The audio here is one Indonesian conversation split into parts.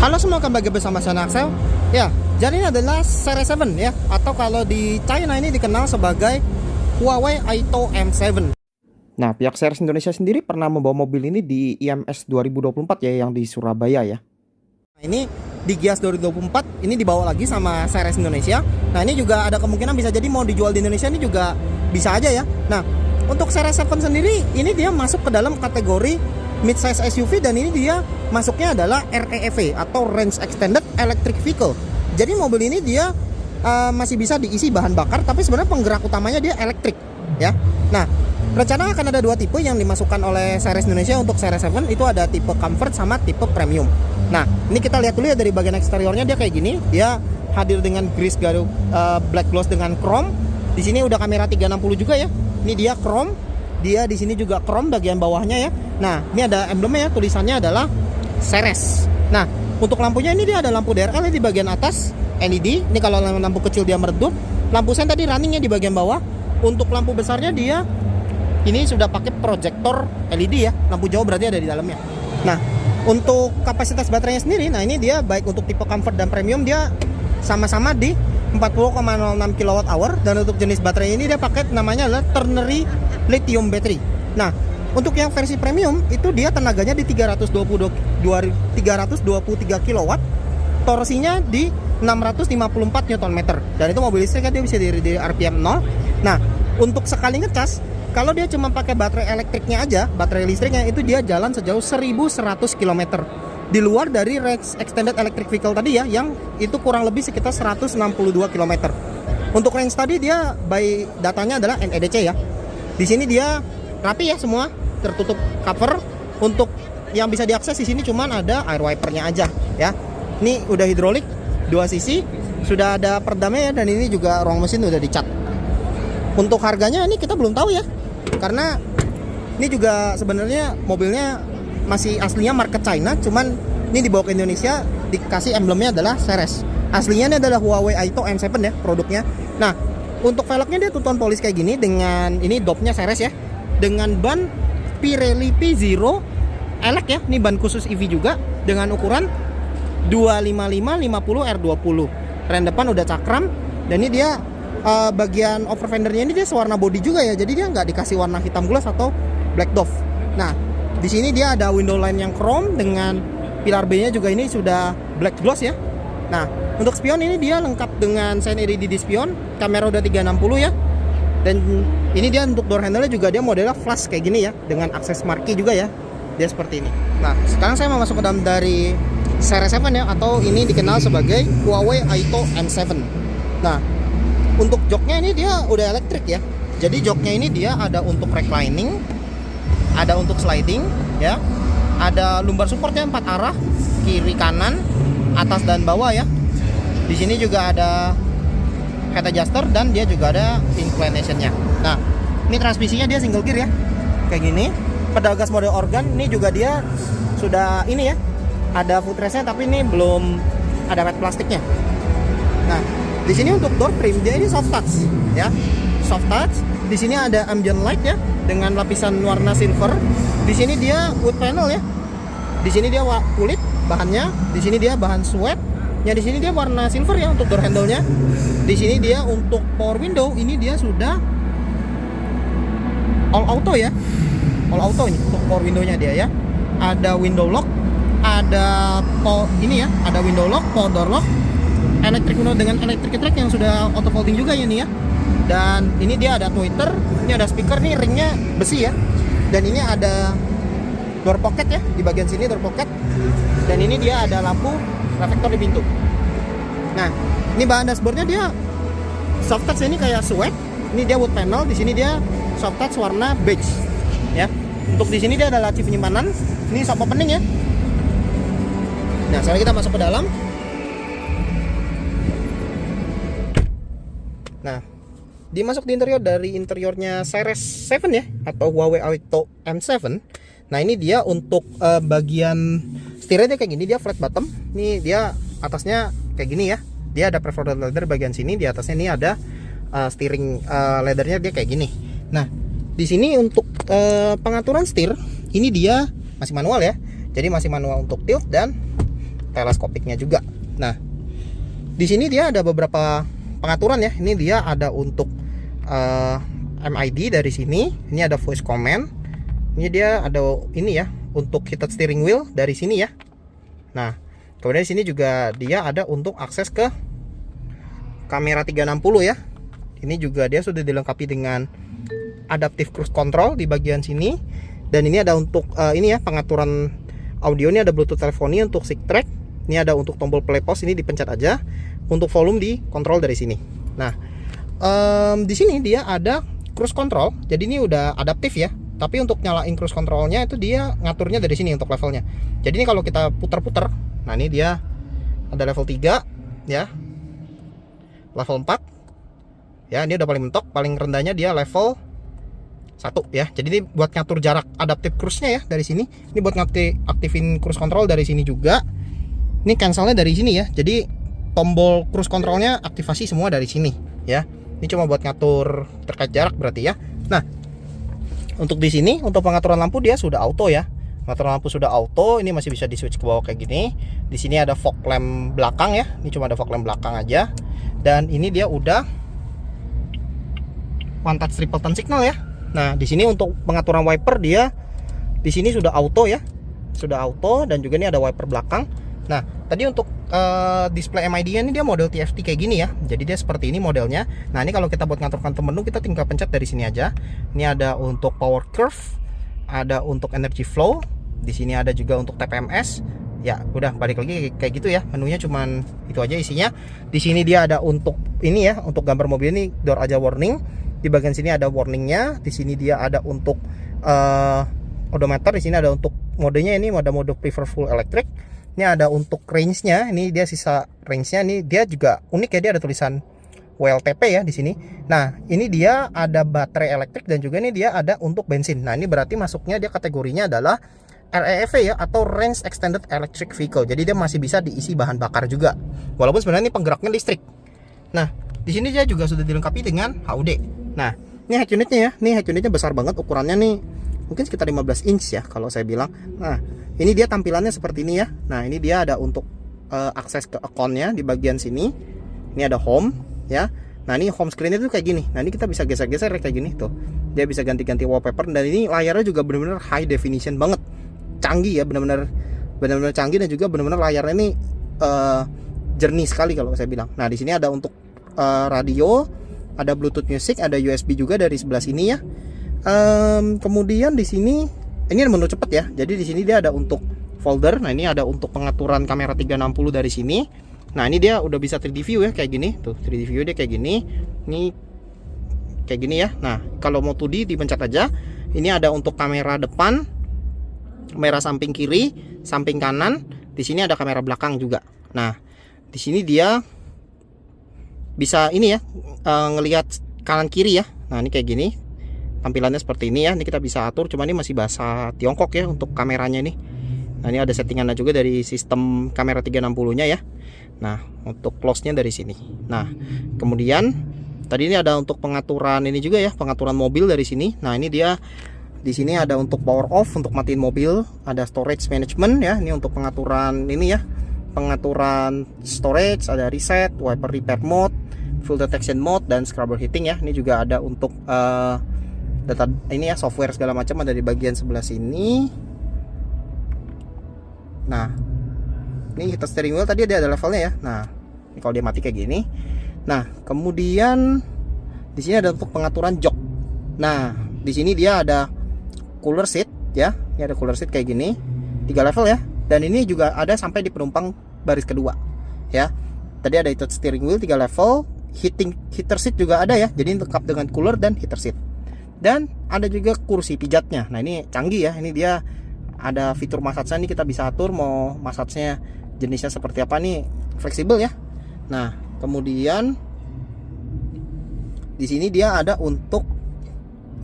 Halo semua, kembali bersama saya Axel. Ya, jadi ini adalah Series 7 ya, atau kalau di China ini dikenal sebagai Huawei Aito M7. Nah, pihak Series Indonesia sendiri pernah membawa mobil ini di IMS 2024 ya, yang di Surabaya ya. Nah, ini di Gias 2024 ini dibawa lagi sama Series Indonesia. Nah, ini juga ada kemungkinan bisa jadi mau dijual di Indonesia, ini juga bisa aja ya. Nah, untuk Series 7 sendiri ini dia masuk ke dalam kategori mid-size SUV, dan ini dia masuknya adalah REEV atau Range Extended Electric Vehicle. Jadi mobil ini dia masih bisa diisi bahan bakar, tapi sebenarnya penggerak utamanya dia elektrik ya. Nah, rencana akan ada dua tipe yang dimasukkan oleh Series Indonesia untuk Series 7, itu ada tipe Comfort sama tipe Premium. Nah, ini kita lihat dulu ya dari bagian eksteriornya, dia kayak gini. Dia hadir dengan grease garu black gloss dengan chrome. Di sini udah kamera 360 juga ya. Ini dia chrome. Dia di sini juga chrome bagian bawahnya ya. Nah, ini ada emblemnya ya, tulisannya adalah Series. Nah, untuk lampunya ini dia ada lampu DRL di bagian atas, LED. Ini kalau lampu kecil dia meredup. Lampu sen tadi runningnya di bagian bawah. Untuk lampu besarnya dia ini sudah pakai proyektor LED ya. Lampu jauh berarti ada di dalamnya. Nah, untuk kapasitas baterainya sendiri, nah ini dia baik untuk tipe Comfort dan Premium dia sama-sama di 40,06 kWh, dan untuk jenis baterai ini dia pakai namanya adalah ternary lithium battery. Nah, untuk yang versi premium itu dia tenaganya di 323 kW, torsinya di 654 Nm, dan itu mobil listrik kan dia bisa di RPM 0. Nah, untuk sekali ngecas, kalau dia cuma pakai baterai elektriknya aja, baterai listriknya itu dia jalan sejauh 1100 km. Di luar dari Range Extended Electric Vehicle tadi ya, yang itu kurang lebih sekitar 162 km. Untuk range tadi dia by datanya adalah NEDC ya. Di sini dia rapi ya, semua tertutup cover. Untuk yang bisa diakses di sini cuman ada air wipernya aja ya. Ini udah hidrolik 2 sisi, sudah ada peredamnya ya, dan ini juga ruang mesin udah dicat. Untuk harganya ini kita belum tahu ya, karena ini juga sebenarnya mobilnya masih aslinya market China, cuman ini dibawa ke Indonesia dikasih emblemnya adalah Series. Aslinya ini adalah Huawei Aito M7 ya produknya. Nah, untuk velgnya dia two-tone polish kayak gini, dengan ini dopnya Series ya, dengan ban Pirelli P0 elek ya. Ini ban khusus EV juga dengan ukuran 255/50 R20. Rem depan udah cakram, dan ini dia bagian over fendernya ini dia sewarna body juga ya. Jadi dia nggak dikasih warna hitam glass atau black dove. Nah, di sini dia ada window line yang chrome, dengan pilar B-nya juga ini sudah black gloss ya. Nah, untuk spion ini dia lengkap dengan sign LED di spion, kamera udah 360 ya. Dan ini dia untuk door handle-nya juga dia modelnya flash kayak gini ya, dengan akses marquee juga ya. Dia seperti ini. Nah, sekarang saya mau masuk ke dalam dari Series 7 ya, atau ini dikenal sebagai Huawei Aito M7. Nah, untuk joknya ini dia udah elektrik ya. Jadi joknya ini dia ada untuk reclining, ada untuk sliding ya, ada lumbar supportnya 4 arah, kiri kanan, atas dan bawah ya. Di sini juga ada head adjuster, dan dia juga ada inclination-nya. Nah, ini transmisinya dia single gear ya, kayak gini. Pedal gas mode organ, ini juga dia sudah ini ya, ada footrest-nya, tapi ini belum ada wet plastiknya. Nah, di sini untuk door trim dia ini soft touch ya, soft touch. Di sini ada ambient light ya, dengan lapisan warna silver. Di sini dia wood panel ya. Di sini dia kulit bahannya. Di sini dia bahan sweat. Ya, di sini dia warna silver ya untuk door handle-nya. Di sini dia untuk power window ini dia sudah all auto ya. All auto ini untuk power window-nya dia ya. Ada window lock, ada ini ya, ada window lock, power door lock, electric window dengan electric track yang sudah auto folding juga ya nih ya. Dan ini dia ada tweeter, ini ada speaker, nih ringnya besi ya. Dan ini ada door pocket ya, di bagian sini door pocket. Dan ini dia ada lampu reflektor di pintu. Nah, ini bahan dashboardnya dia soft touch, ini kayak suede. Ini dia wood panel, di sini dia soft touch warna beige ya. Untuk di sini dia ada laci penyimpanan. Ini soft opening ya. Nah, sekarang kita masuk ke dalam. Nah, dimasuk di interior dari interiornya Series 7 ya, atau Huawei Aito M7. Nah, ini dia untuk bagian setirnya kayak gini, dia flat bottom. Ini dia atasnya kayak gini ya. Dia ada perforated leather bagian sini, di atasnya ini ada steering leathernya dia kayak gini. Nah, di sini untuk pengaturan setir ini dia masih manual ya. Jadi masih manual untuk tilt dan teleskopiknya juga. Nah, di sini dia ada beberapa pengaturan ya. Ini dia ada untuk MID dari sini. Ini ada voice command. Ini dia ada ini ya untuk heated steering wheel dari sini ya. Nah, kemudian di sini juga dia ada untuk akses ke kamera 360 ya. Ini juga dia sudah dilengkapi dengan adaptive cruise control di bagian sini. Dan ini ada untuk ini ya pengaturan audio. Ini ada Bluetooth telephony untuk SIG track. Ini ada untuk tombol play pause, ini dipencet aja. Untuk volume dikontrol dari sini. Nah, di sini dia ada cruise control. Jadi ini udah adaptif ya. Tapi untuk nyalain cruise controlnya itu dia ngaturnya dari sini untuk levelnya. Jadi ini kalau kita putar-putar, nah ini dia ada level 3 ya. Level 4. Ya, ini udah paling mentok, paling rendahnya dia level 1 ya. Jadi ini buat ngatur jarak adaptive cruise-nya ya dari sini. Ini buat aktifin cruise control dari sini juga. Ini cancelnya dari sini ya. Jadi tombol cruise controlnya aktivasi semua dari sini ya. Ini cuma buat ngatur terkait jarak berarti ya. Nah, untuk di sini untuk pengaturan lampu dia sudah auto ya. Pengaturan lampu sudah auto. Ini masih bisa di switch ke bawah kayak gini. Di sini ada fog lamp belakang ya. Ini cuma ada fog lamp belakang aja. Dan ini dia udah one touch triple turn signal ya. Nah, di sini untuk pengaturan wiper dia di sini sudah auto ya. Sudah auto dan juga ini ada wiper belakang. Nah, tadi untuk display MID-nya ini dia model TFT kayak gini ya. Jadi dia seperti ini modelnya. Nah, ini kalau kita buat ngatur kantong menu kita tinggal pencet dari sini aja. Ini ada untuk power curve, ada untuk energy flow. Di sini ada juga untuk TPMS. Ya, udah balik lagi kayak gitu ya. Menunya cuman itu aja isinya. Di sini dia ada untuk ini ya, untuk gambar mobil ini door aja warning. Di bagian sini ada warningnya. Di sini dia ada untuk odometer. Di sini ada untuk modenya, ini mode prefer full electric. Ini ada untuk range-nya. Ini dia sisa range-nya. Ini dia juga unik ya, dia ada tulisan WLTP ya di sini. Nah, ini dia ada baterai elektrik dan juga ini dia ada untuk bensin. Nah, ini berarti masuknya dia kategorinya adalah REEV ya, atau Range Extended Electric Vehicle. Jadi dia masih bisa diisi bahan bakar juga. Walaupun sebenarnya ini penggeraknya listrik. Nah, di sini dia juga sudah dilengkapi dengan HUD. Nah, ini head unitnya ya. Ini head unitnya besar banget, ukurannya nih mungkin sekitar 15 inch ya kalau saya bilang. Nah, ini dia tampilannya seperti ini ya. Nah, ini dia ada untuk akses ke account-nya di bagian sini. Ini ada home ya. Nah, ini home screen itu kayak gini. Nah, ini kita bisa geser-geser kayak gini tuh. Dia bisa ganti-ganti wallpaper dan ini layarnya juga benar-benar high definition banget. Canggih ya, benar-benar canggih dan juga benar-benar layarnya ini jernih sekali kalau saya bilang. Nah, di sini ada untuk radio, ada Bluetooth music, ada USB juga dari sebelah sini ya. Kemudian di sini ini menu cepet ya. Jadi di sini dia ada untuk folder. Nah, ini ada untuk pengaturan kamera 360 dari sini. Nah, ini dia udah bisa 3D view ya kayak gini. Tuh, 3D view dia kayak gini. Ini kayak gini ya. Nah, kalau mau 2D dipencet aja. Ini ada untuk kamera depan, kamera samping kiri, samping kanan. Di sini ada kamera belakang juga. Nah, di sini dia bisa ini ya, ngelihat kanan kiri ya. Nah, ini kayak gini tampilannya seperti ini ya. Ini kita bisa atur, cuma ini masih bahasa Tiongkok ya untuk kameranya ini. Nah, ini ada settingannya juga dari sistem kamera 360 nya ya. Nah, untuk close nya dari sini. Nah, kemudian tadi ini ada untuk pengaturan ini juga ya, pengaturan mobil dari sini. Nah, ini dia di sini ada untuk power off, untuk matiin mobil, ada storage management ya. Ini untuk pengaturan ini ya, pengaturan storage, ada reset, wiper repair mode, full detection mode, dan scrubber heating ya. Ini juga ada untuk data ini ya, software segala macam ada di bagian sebelah sini. Nah, ini heated steering wheel tadi dia ada levelnya ya. Nah, ini kalau dia mati kayak gini. Nah, kemudian di sini ada untuk pengaturan jok. Nah, di sini dia ada cooler seat ya. Ini ada cooler seat kayak gini, 3 level ya. Dan ini juga ada sampai di penumpang baris kedua ya. Tadi ada heated steering wheel 3 level, heater seat juga ada ya. Jadi lengkap dengan cooler dan heater seat. Dan ada juga kursi pijatnya. Nah, ini canggih ya. Ini dia ada fitur massage-nya, ini kita bisa atur mau massage-nya jenisnya seperti apa nih, fleksibel ya. Nah, kemudian di sini dia ada untuk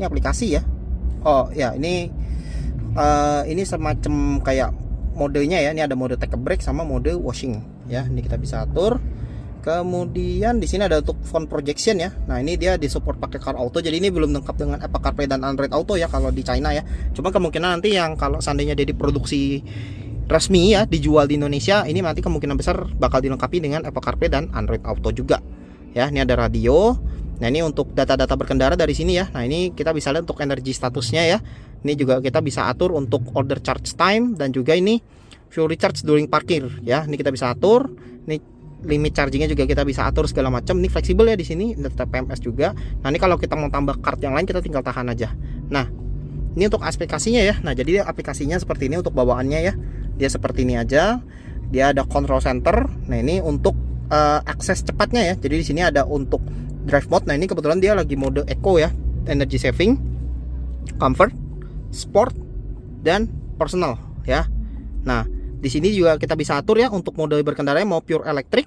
ini aplikasi ya. Oh ya, ini semacam kayak modenya ya. Ini ada mode take a break sama mode washing ya. Ini kita bisa atur. Kemudian di sini ada untuk phone projection ya. Nah, ini dia disupport pakai Car Auto. Jadi ini belum lengkap dengan Apple CarPlay dan Android Auto ya kalau di China ya. Cuma kemungkinan nanti yang kalau seandainya dia diproduksi resmi ya dijual di Indonesia, ini nanti kemungkinan besar bakal dilengkapi dengan Apple CarPlay dan Android Auto juga. Ya, ini ada radio. Nah, ini untuk data-data berkendara dari sini ya. Nah, ini kita bisa lihat untuk energi statusnya ya. Ini juga kita bisa atur untuk order charge time dan juga ini fuel recharge during parkir ya. Ini kita bisa atur. Ini limit chargingnya juga kita bisa atur segala macam. Ini fleksibel ya di sini, tetap PMS juga. Nah, ini kalau kita mau tambah card yang lain kita tinggal tahan aja. Nah, ini untuk aplikasinya ya. Nah, jadi aplikasinya seperti ini untuk bawaannya ya. Dia seperti ini aja. Dia ada control center. Nah, ini untuk akses cepatnya ya. Jadi di sini ada untuk drive mode. Nah, ini kebetulan dia lagi mode eco ya, energy saving, comfort, sport, dan personal ya. Nah, di sini juga kita bisa atur ya untuk mode berkendara mau pure electric,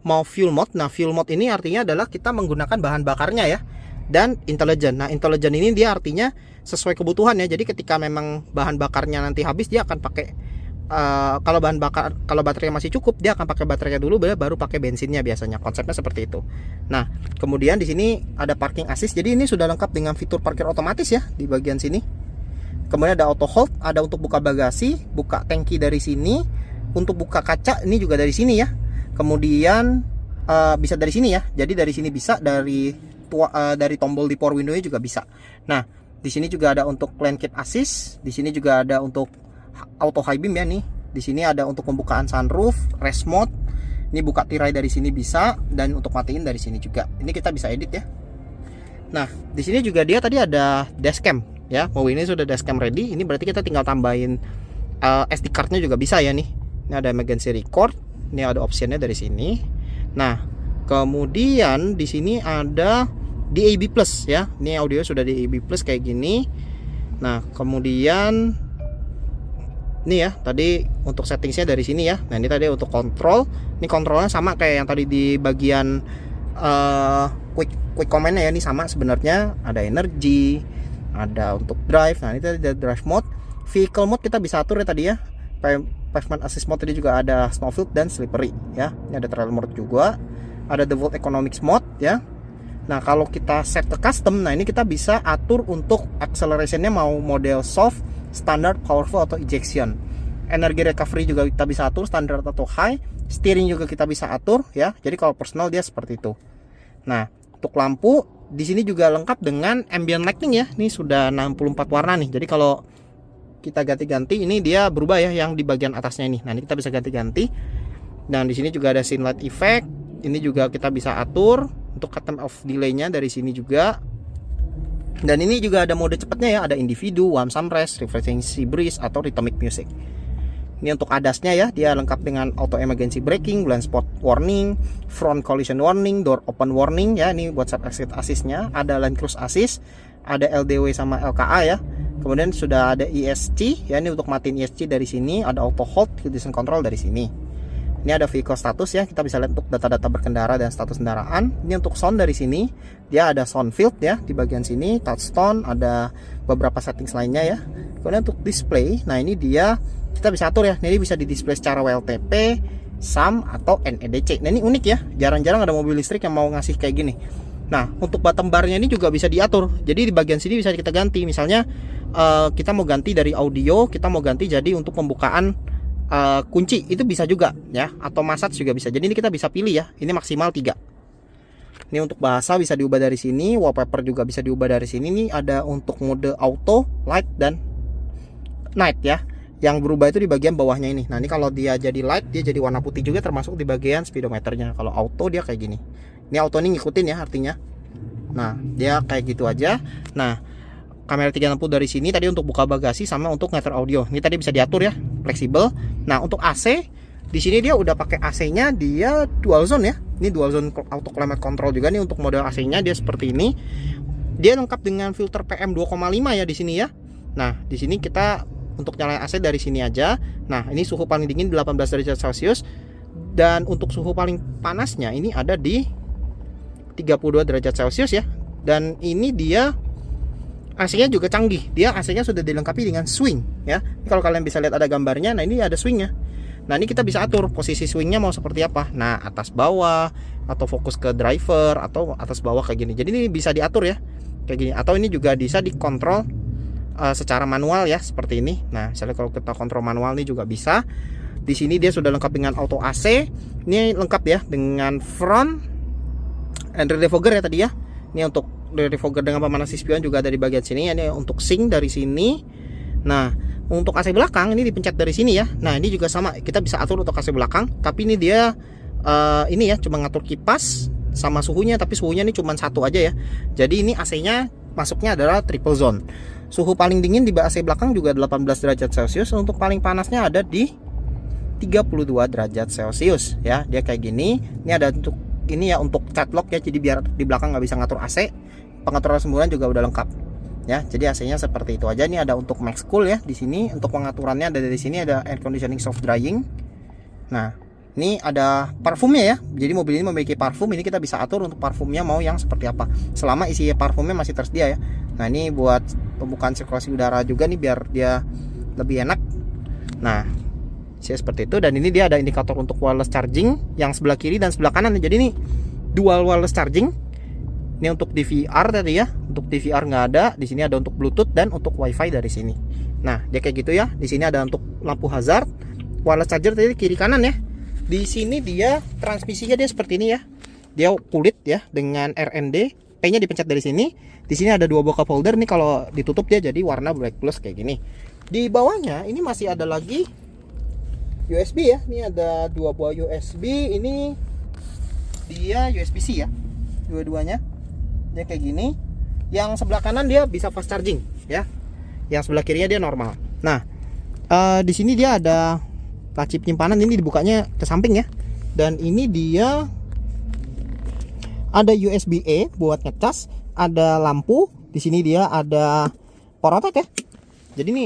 mau fuel mode. Nah, fuel mode ini artinya adalah kita menggunakan bahan bakarnya ya, dan intelligent. Nah, intelligent ini dia artinya sesuai kebutuhan ya. Jadi ketika memang bahan bakarnya nanti habis, dia akan pakai kalau baterainya masih cukup, dia akan pakai baterainya dulu baru pakai bensinnya, biasanya konsepnya seperti itu. Nah, kemudian di sini ada parking assist. Jadi ini sudah lengkap dengan fitur parkir otomatis ya di bagian sini. Kemudian ada auto hold, ada untuk buka bagasi, buka tangki dari sini, untuk buka kaca ini juga dari sini ya. Kemudian bisa dari sini ya. Jadi dari sini bisa, dari tombol di power window-nya juga bisa. Nah, di sini juga ada untuk lane keep assist, di sini juga ada untuk auto high beam ya nih. Di sini ada untuk pembukaan sunroof, race mode. Ini buka tirai dari sini bisa, dan untuk matiin dari sini juga. Ini kita bisa edit ya. Nah, di sini juga dia tadi ada dashcam ya. Mau ini sudah dashcam ready. Ini berarti kita tinggal tambahin SD card-nya juga bisa ya nih. Ini ada emergency record. Ini ada optionnya dari sini. Nah, kemudian di sini ada DAB Plus ya. Ini audio sudah DAB Plus kayak gini. Nah, kemudian ini ya, tadi untuk settingsnya dari sini ya. Nah, ini tadi untuk kontrol. Ini kontrolnya sama kayak yang tadi di bagian quick command-nya ya. Ini sama sebenarnya. Ada energi, ada untuk drive. Nah, ini tadi ada drive mode. Vehicle mode kita bisa atur ya tadi ya. Pavement assist mode tadi juga ada snowfield dan slippery ya. Ini ada trail mode juga. Ada the Volt economics mode ya. Nah, kalau kita set ke custom, nah ini kita bisa atur untuk acceleration-nya mau model soft, standard, powerful, atau ejection. Energi recovery juga kita bisa atur standard atau high. Steering juga kita bisa atur ya. Jadi kalau personal dia seperti itu. Nah, untuk lampu di sini juga lengkap dengan ambient lighting ya. Ini sudah 64 warna nih. Jadi kalau kita ganti-ganti ini dia berubah ya yang di bagian atasnya ini. Nah, ini kita bisa ganti-ganti. Dan di sini juga ada scene light effect. Ini juga kita bisa atur untuk cut off delay-nya dari sini juga. Dan ini juga ada mode cepatnya ya, ada individu, warm sunrise, refreshing sea breeze, atau rhythmic music. Ini untuk ADAS-nya ya, dia lengkap dengan auto emergency braking, blind spot warning, front collision warning, door open warning ya. Ini buat side exit assist-nya, ada lane cruise assist, ada LDW sama LKA ya. Kemudian sudah ada ESC ya, ini untuk matiin ESC dari sini, ada auto hold, condition control dari sini. Ini ada vehicle status ya, kita bisa lihat untuk data-data berkendara dan status kendaraan. Ini untuk sound dari sini, dia ada sound field ya di bagian sini, touchstone, ada beberapa settings lainnya ya. Kemudian untuk display, nah ini dia kita bisa atur ya. Ini bisa di display secara WLTP, SAM, atau NEDC. Nah, ini unik ya, jarang-jarang ada mobil listrik yang mau ngasih kayak gini. Nah, untuk bottom bar-nya ini juga bisa diatur. Jadi di bagian sini bisa kita ganti. Misalnya kita mau ganti dari audio, kita mau ganti jadi untuk pembukaan kunci, itu bisa juga ya, atau massage juga bisa. Jadi ini kita bisa pilih ya, ini maksimal 3. Ini untuk bahasa bisa diubah dari sini, wallpaper juga bisa diubah dari sini. Ini ada untuk mode auto, light, dan night ya. Yang berubah itu di bagian bawahnya ini. Nah, ini kalau dia jadi light, dia jadi warna putih juga, termasuk di bagian speedometernya. Kalau auto dia kayak gini. Ini auto ini ngikutin ya artinya. Nah, dia kayak gitu aja. Nah, kamera 360 dari sini tadi untuk buka bagasi sama untuk ngatur audio. Ini tadi bisa diatur ya, fleksibel. Nah, untuk AC di sini dia udah pakai AC-nya, dia dual zone ya. Ini dual zone auto climate control juga nih untuk model AC-nya, dia seperti ini. Dia lengkap dengan filter PM 2,5 ya di sini ya. Nah, di sini kita untuk nyalain AC dari sini aja. Nah, ini suhu paling dingin 18 derajat Celcius, dan untuk suhu paling panasnya ini ada di 32 derajat Celcius ya. Dan ini dia AC-nya juga canggih. Dia AC-nya sudah dilengkapi dengan swing ya. Ini kalau kalian bisa lihat ada gambarnya. Nah, ini ada swingnya. Nah, ini kita bisa atur posisi swingnya mau seperti apa. Nah, atas bawah, atau fokus ke driver, atau atas bawah kayak gini. Jadi ini bisa diatur ya kayak gini. Atau ini juga bisa dikontrol secara manual ya, seperti ini. Nah, misalnya kalau kita kontrol manual nih juga bisa. Di sini dia sudah lengkap dengan auto AC. Ini lengkap ya dengan front and rear defogger ya tadi ya. Ini untuk rear defogger dengan pemanas spion juga ada di bagian sini. Ini untuk sync dari sini. Nah, untuk AC belakang ini dipencet dari sini ya. Nah, ini juga sama, kita bisa atur untuk AC belakang, tapi ini dia ini ya cuma ngatur kipas sama suhunya, tapi suhunya ini cuma satu aja ya. Jadi ini AC-nya masuknya adalah triple zone. Suhu paling dingin di AC belakang juga 18 derajat Celcius. Untuk paling panasnya ada di 32 derajat Celcius ya. Dia kayak gini. Ini ada untuk ini ya, untuk cat lock ya, jadi biar di belakang nggak bisa ngatur AC. Pengaturan semburan juga udah lengkap ya. Jadi AC-nya seperti itu aja. Ini ada untuk max cool ya di sini. Untuk pengaturannya ada di sini, ada air conditioning soft drying. Nah, ini ada parfumnya ya. Jadi mobil ini memiliki parfum. Ini kita bisa atur untuk parfumnya mau yang seperti apa, selama isi parfumnya masih tersedia ya. Nah, ini buat pembukaan sirkulasi udara juga nih biar dia lebih enak. Nah, seperti itu. Dan ini dia ada indikator untuk wireless charging yang sebelah kiri dan sebelah kanan. Jadi ini dual wireless charging. Ini untuk DVR tadi ya. Untuk DVR nggak ada. Di sini ada untuk Bluetooth dan untuk WiFi dari sini. Nah, dia kayak gitu ya. Di sini ada untuk lampu hazard, wireless charger tadi kiri kanan ya. Di sini dia transmisinya dia seperti ini ya. Dia kulit ya dengan RND. P-nya dipencet dari sini. Di sini ada dua buah cup holder nih, kalau ditutup dia jadi warna black plus kayak gini. Di bawahnya ini masih ada lagi USB ya. Ini ada dua buah USB. Ini dia USB-C ya. Dua-duanya. Dia kayak gini. Yang sebelah kanan dia bisa fast charging ya. Yang sebelah kirinya dia normal. Nah, di sini dia ada laci penyimpanan, ini dibukanya ke samping ya. Dan ini dia ada USB-A buat ngecas, ada lampu. Di sini dia ada power outlet ya. Jadi ini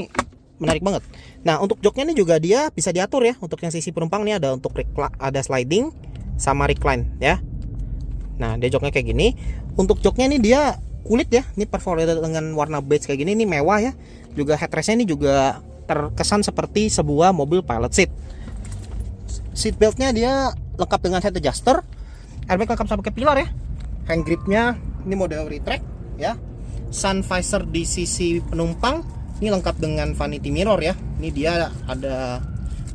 menarik banget. Nah, untuk joknya ini juga dia bisa diatur ya. Untuk yang sisi penumpang nih ada untuk ada sliding sama recline ya. Nah, dia joknya kayak gini. Untuk joknya ini dia kulit ya. Ini perforated dengan warna beige kayak gini, ini mewah ya. Juga headrestnya ini juga terkesan seperti sebuah mobil pilot seat. Seat beltnya dia lengkap dengan head adjuster. Airbag lengkap sampai ke pilar ya. Hand gripnya ini model retract ya. Sun visor di sisi penumpang ini lengkap dengan vanity mirror ya. Ini dia ada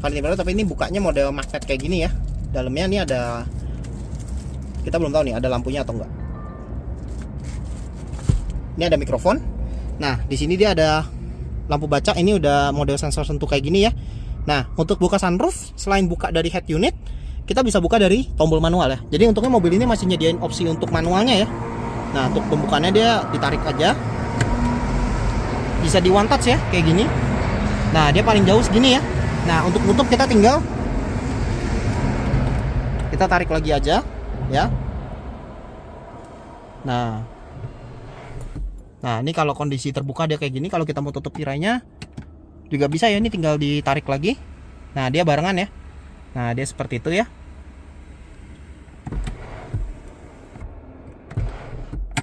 vanity mirror, tapi ini bukanya model magnet kayak gini ya. Dalamnya ini ada, kita belum tahu nih ada lampunya atau enggak. Ini ada mikrofon. Nah, di sini dia ada lampu baca. Ini udah model sensor sentuh kayak gini ya. Nah, untuk buka sunroof, selain buka dari head unit, kita bisa buka dari tombol manual ya. Jadi untuknya mobil ini masih nyediain opsi untuk manualnya ya. Nah, untuk pembukaannya dia ditarik aja. Bisa di one touch ya, kayak gini. Nah, dia paling jauh segini ya. Nah, untuk nutup kita tinggal kita tarik lagi aja ya. Nah, ini kalau kondisi terbuka dia kayak gini. Kalau kita mau tutup tirainya juga bisa ya, ini tinggal ditarik lagi. Nah, dia barengan ya. Nah, dia seperti itu ya.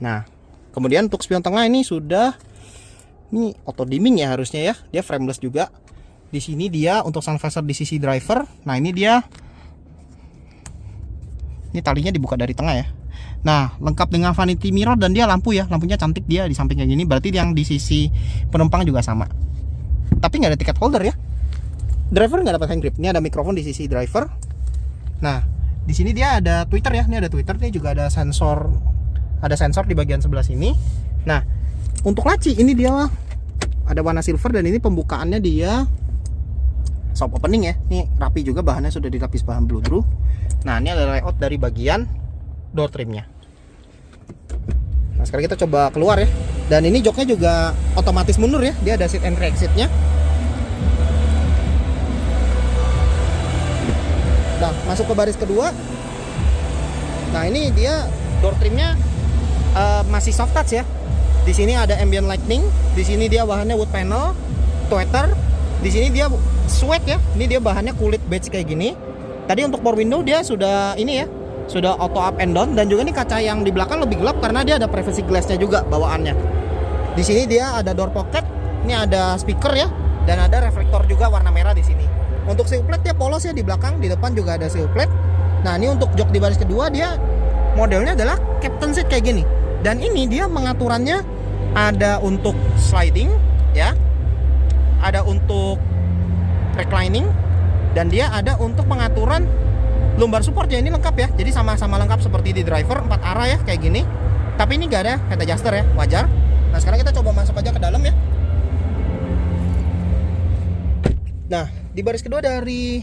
Nah, kemudian untuk spion tengah ini sudah, ini auto dimming ya harusnya ya. Dia frameless juga. Di sini dia untuk sun visor di sisi driver. Nah, ini dia, ini talinya dibuka dari tengah ya. Nah, lengkap dengan vanity mirror dan dia lampu ya. Lampunya cantik dia di samping kayak gini. Berarti yang di sisi penumpang juga sama. Tapi nggak ada tiket holder ya. Driver nggak dapat hand grip. Ini ada mikrofon di sisi driver. Nah, di sini dia ada tweeter ya. Ini ada tweeter. Ini juga ada sensor. Ada sensor di bagian sebelah sini. Nah, untuk laci ini dia ada warna silver dan ini pembukaannya dia soft opening ya. Ini rapi juga, bahannya sudah dilapis bahan bludru. Nah, ini ada layout dari bagian door trimnya. Nah, sekarang kita coba keluar ya. Dan ini joknya juga otomatis mundur ya. Dia ada seat entry exitnya. Nah, masuk ke baris kedua. Nah, ini dia door trimnya masih soft touch ya. Di sini ada ambient lighting. Di sini dia bahannya wood panel, tweeter. Di sini dia sweat ya. Ini dia bahannya kulit beige kayak gini. Tadi untuk power window dia sudah ini ya, sudah auto up and down. Dan juga nih kaca yang di belakang lebih gelap karena dia ada privacy glassnya juga bawaannya. Di sini dia ada door pocket. Ini ada speaker ya, dan ada reflektor juga warna merah di sini. Untuk seal plate dia polos ya di belakang, di depan juga ada seal plate. Nah, ini untuk jok di baris kedua dia modelnya adalah captain seat kayak gini. Dan ini dia pengaturannya ada untuk sliding, ya. Ada untuk reclining, dan dia ada untuk pengaturan lumbar support ya. Ini lengkap ya. Jadi sama-sama lengkap seperti di driver, 4 arah ya kayak gini. Tapi ini nggak ada head adjuster ya, wajar. Nah sekarang kita coba masuk aja ke dalam ya. Nah di baris kedua dari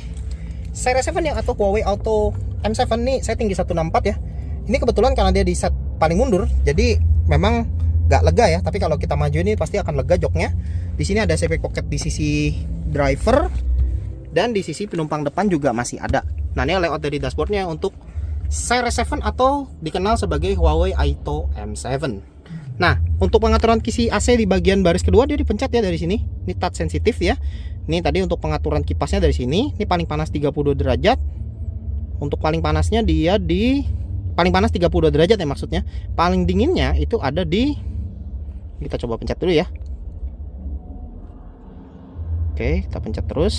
Series 7 yang atau Huawei Auto M7 nih, saya tinggi 164 ya. Ini kebetulan karena dia di set paling mundur, jadi memang nggak lega ya. Tapi kalau kita maju ini pasti akan lega joknya. Di sini ada safety pocket di sisi driver, dan di sisi penumpang depan juga masih ada. Nah ini layout dari dashboardnya untuk Series 7 atau dikenal sebagai Huawei Auto M7. Nah, untuk pengaturan kisi AC di bagian baris kedua dia dipencet ya dari sini. Ini touch sensitif ya. Ini tadi untuk pengaturan kipasnya dari sini. Ini paling panas 32 derajat. Untuk paling panasnya dia di paling panas 32 derajat ya maksudnya. Paling dinginnya itu ada di, kita coba pencet dulu ya. Oke, kita pencet terus.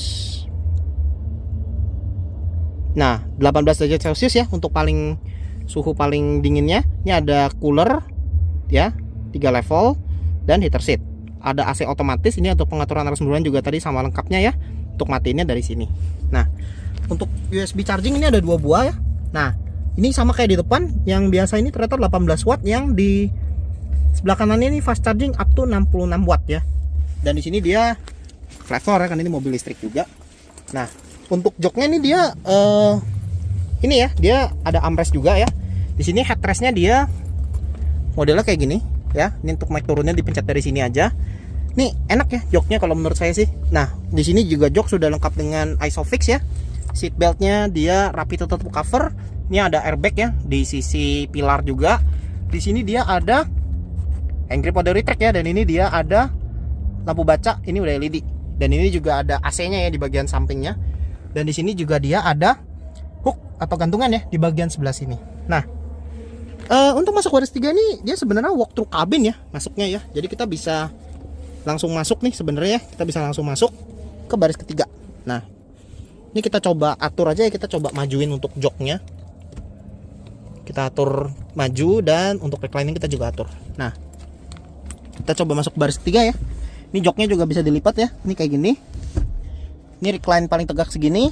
Nah, 18 derajat Celcius ya untuk paling suhu paling dinginnya. Ini ada cooler ya, 3 level, dan heater seat. Ada AC otomatis, ini untuk pengaturan arus munduran juga tadi sama lengkapnya ya. Untuk matiinnya dari sini. Nah, untuk USB charging ini ada 2 buah ya. Nah, ini sama kayak di depan, yang biasa ini ternyata 18 watt, yang di sebelah kanannya ini fast charging up to 66 watt ya. Dan di sini dia flat floor ya, kan ini mobil listrik juga. Nah, untuk joknya ini dia ini ya, dia ada armrest juga ya. Di sini headrestnya dia modelnya kayak gini ya. Ini untuk mic turunnya dipencet dari sini aja. Nih enak ya joknya kalau menurut saya sih. Nah di sini juga jok sudah lengkap dengan ISOFIX ya. Seat beltnya dia rapi tertutup cover. Ini ada airbag ya di sisi pilar juga. Di sini dia ada hand grip audio retract ya, dan ini dia ada lampu baca. Ini udah LED. Dan ini juga ada AC-nya ya di bagian sampingnya. Dan di sini juga dia ada hook atau gantungan ya di bagian sebelah sini. Nah, untuk masuk baris 3 ini dia sebenarnya walk through kabin ya masuknya ya. Jadi kita bisa langsung masuk nih sebenarnya ya. Kita bisa langsung masuk ke baris ketiga. Nah, ini kita coba atur aja ya, kita coba majuin untuk joknya. Kita atur maju, dan untuk reclining kita juga atur. Nah, kita coba masuk baris ketiga ya. Ini joknya juga bisa dilipat ya. Ini kayak gini. Ini recline paling tegak segini,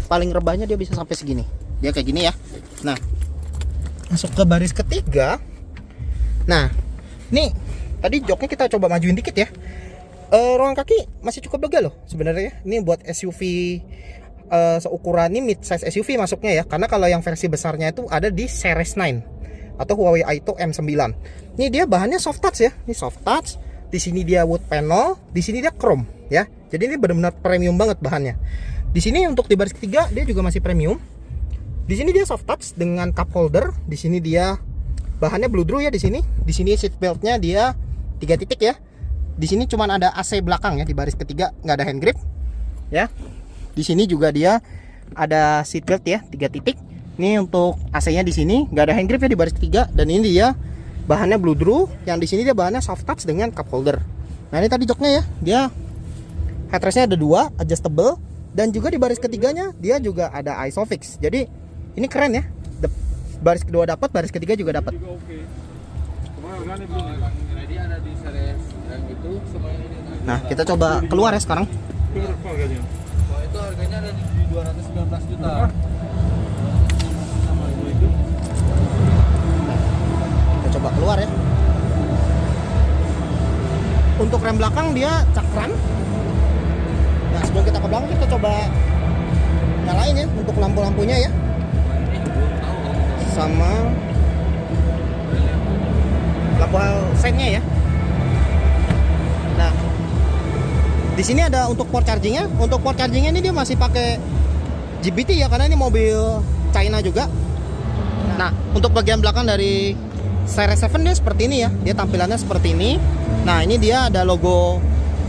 paling rebahnya dia bisa sampai segini. Dia kayak gini ya. Nah, masuk ke baris ketiga. Nah, nih tadi joknya kita coba majuin dikit ya. Ruang kaki masih cukup lega loh sebenarnya. Ini buat SUV seukuran ini mid size SUV masuknya ya. Karena kalau yang versi besarnya itu ada di Series 9 atau Huawei Auto M9. Ini dia bahannya soft touch ya. Ini soft touch. Di sini dia wood panel, di sini dia chrome ya. Jadi ini benar-benar premium banget bahannya. Di sini untuk di baris ketiga dia juga masih premium. Di sini dia soft touch dengan cup holder. Di sini dia bahannya Bluedrew ya di sini. Di sini seat beltnya dia 3 titik ya. Di sini cuman ada AC belakang ya di baris ketiga, nggak ada hand grip ya. Di sini juga dia ada seat belt ya 3 titik. Ini untuk AC-nya di sini nggak ada hand grip ya di baris ketiga, dan ini dia bahannya Bluedrew, yang di sini dia bahannya soft touch dengan cup holder. Nah ini tadi joknya ya, dia headrestnya ada 2 adjustable, dan juga di baris ketiganya dia juga ada ISOFIX. Jadi ini keren ya. Baris kedua dapat, baris ketiga juga dapat. Nah kita coba keluar ya sekarang. Itu harganya ada di 219 juta. Kita coba keluar ya. Untuk rem belakang dia cakram. Nah sebelum kita ke belakang kita coba nyalain ya untuk lampu-lampunya ya. Sama lampu sennya ya. Nah, di sini ada untuk port chargingnya. Untuk port chargingnya ini dia masih pakai GBT ya, karena ini mobil China juga. Nah, untuk bagian belakang dari Series 7 dia seperti ini ya. Dia tampilannya seperti ini. Nah, ini dia ada logo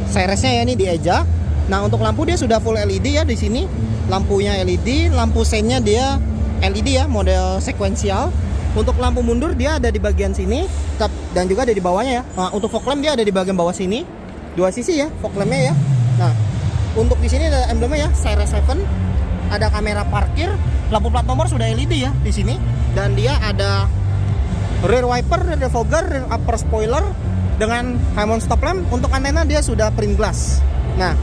Seriesnya ya, ini di eja. Nah, untuk lampu dia sudah full LED ya di sini. Lampunya LED, lampu sennya dia LED ya, model sekuensial. Untuk lampu mundur dia ada di bagian sini dan juga ada di bawahnya ya. Nah, untuk fog lamp dia ada di bagian bawah sini. 2 sisi ya fog lampnya ya. Nah, untuk di sini ada emblemnya ya, Series 7. Ada kamera parkir, lampu plat nomor sudah LED ya di sini, dan dia ada rear wiper, rear defogger, rear upper spoiler, dengan high mount stop lamp. Untuk antena dia sudah print glass. Nah,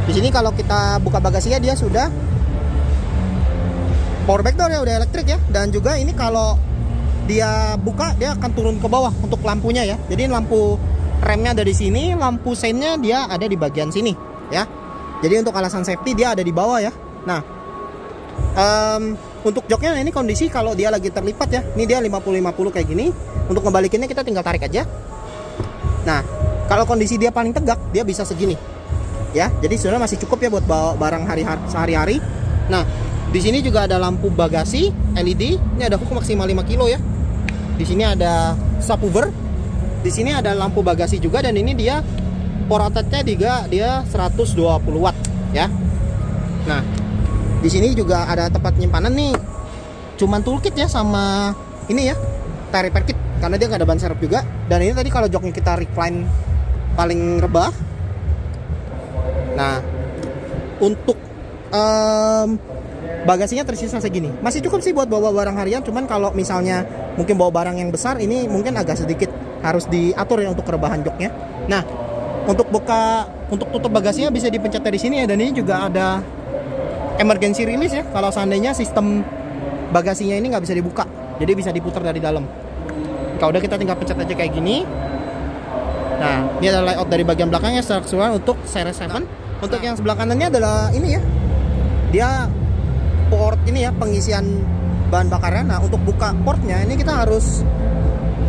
di sini kalau kita buka bagasinya dia sudah power back door ya, udah elektrik ya. Dan juga ini kalau dia buka dia akan turun ke bawah untuk lampunya ya. Jadi lampu remnya ada di sini, lampu seinnya dia ada di bagian sini ya. Jadi untuk alasan safety dia ada di bawah ya. Nah, untuk joknya ini kondisi kalau dia lagi terlipat ya. Ini dia 50-50 kayak gini. Untuk ngebalikinnya kita tinggal tarik aja. Nah, kalau kondisi dia paling tegak dia bisa segini ya. Jadi sebenarnya masih cukup ya buat bawa barang sehari-hari. Nah, di sini juga ada lampu bagasi LED. Ini ada hook maksimal 5 kilo ya. Di sini ada subwoofer. Di sini ada lampu bagasi juga, dan ini dia power outletnya dia 120 watt ya. Nah, di sini juga ada tempat penyimpanan nih. Cuman toolkit ya sama ini ya, tire repair kit, karena dia nggak ada ban serep juga. Dan ini tadi kalau joknya kita recline paling rebah. Nah, untuk bagasinya tersisa segini. Masih cukup sih buat bawa barang harian. Cuman kalau misalnya mungkin bawa barang yang besar, ini mungkin agak sedikit harus diatur ya untuk kerebahan joknya. Nah, untuk tutup bagasinya bisa dipencet dari sini ya. Dan ini juga ada emergency release ya. Kalau seandainya sistem bagasinya ini nggak bisa dibuka, jadi bisa diputar dari dalam. Kalau udah kita tinggal pencet aja kayak gini. Nah, ini adalah layout dari bagian belakangnya secara keseluruhan untuk Series 7. Untuk yang sebelah kanannya adalah ini ya. Dia port ini ya, pengisian bahan bakarnya. Nah, untuk buka portnya ini kita harus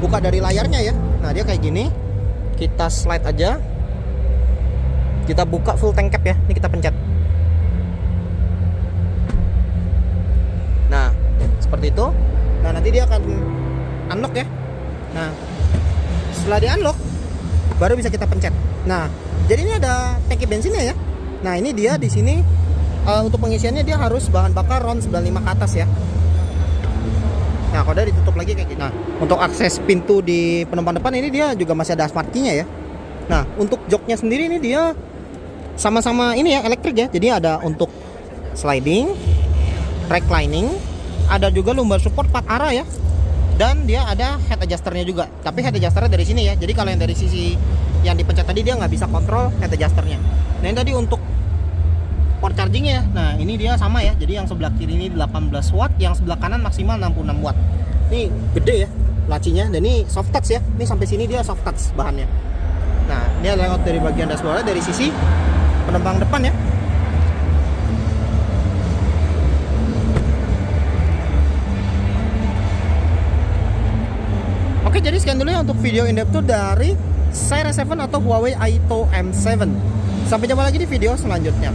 buka dari layarnya ya. Nah, dia kayak gini. Kita slide aja. Kita buka full tank cap ya. Ini kita pencet. Nah, seperti itu. Nah, nanti dia akan unlock ya. Nah, setelah di unlock baru bisa kita pencet. Nah, jadi ini ada tangki bensinnya ya. Nah, ini dia di sini untuk pengisiannya dia harus bahan bakar RON 95 ke atas ya. Nah, kalau udah ditutup lagi kayak gini. Nah, untuk akses pintu di penumpang depan ini dia juga masih ada smart key-nya ya. Nah, untuk joknya sendiri ini dia sama-sama ini ya, elektrik ya. Jadi ada untuk sliding, reclining, ada juga lumbar support 4 arah ya. Dan dia ada head adjusternya juga. Tapi head adjusternya dari sini ya. Jadi kalau yang dari sisi yang dipencet tadi dia nggak bisa kontrol head adjusternya. Nah, ini tadi untuk port chargingnya ya. Nah, ini dia sama ya. Jadi yang sebelah kiri ini 18 watt, yang sebelah kanan maksimal 66 watt. Ini gede ya lacinya, dan ini soft touch ya. Ini sampai sini dia soft touch bahannya. Nah, ini layout dari bagian dashboard dari sisi penumpang depan ya. Oke, jadi sekian dulu ya untuk video in depth tour dari Series 7 atau Huawei Aito M7. Sampai jumpa lagi di video selanjutnya.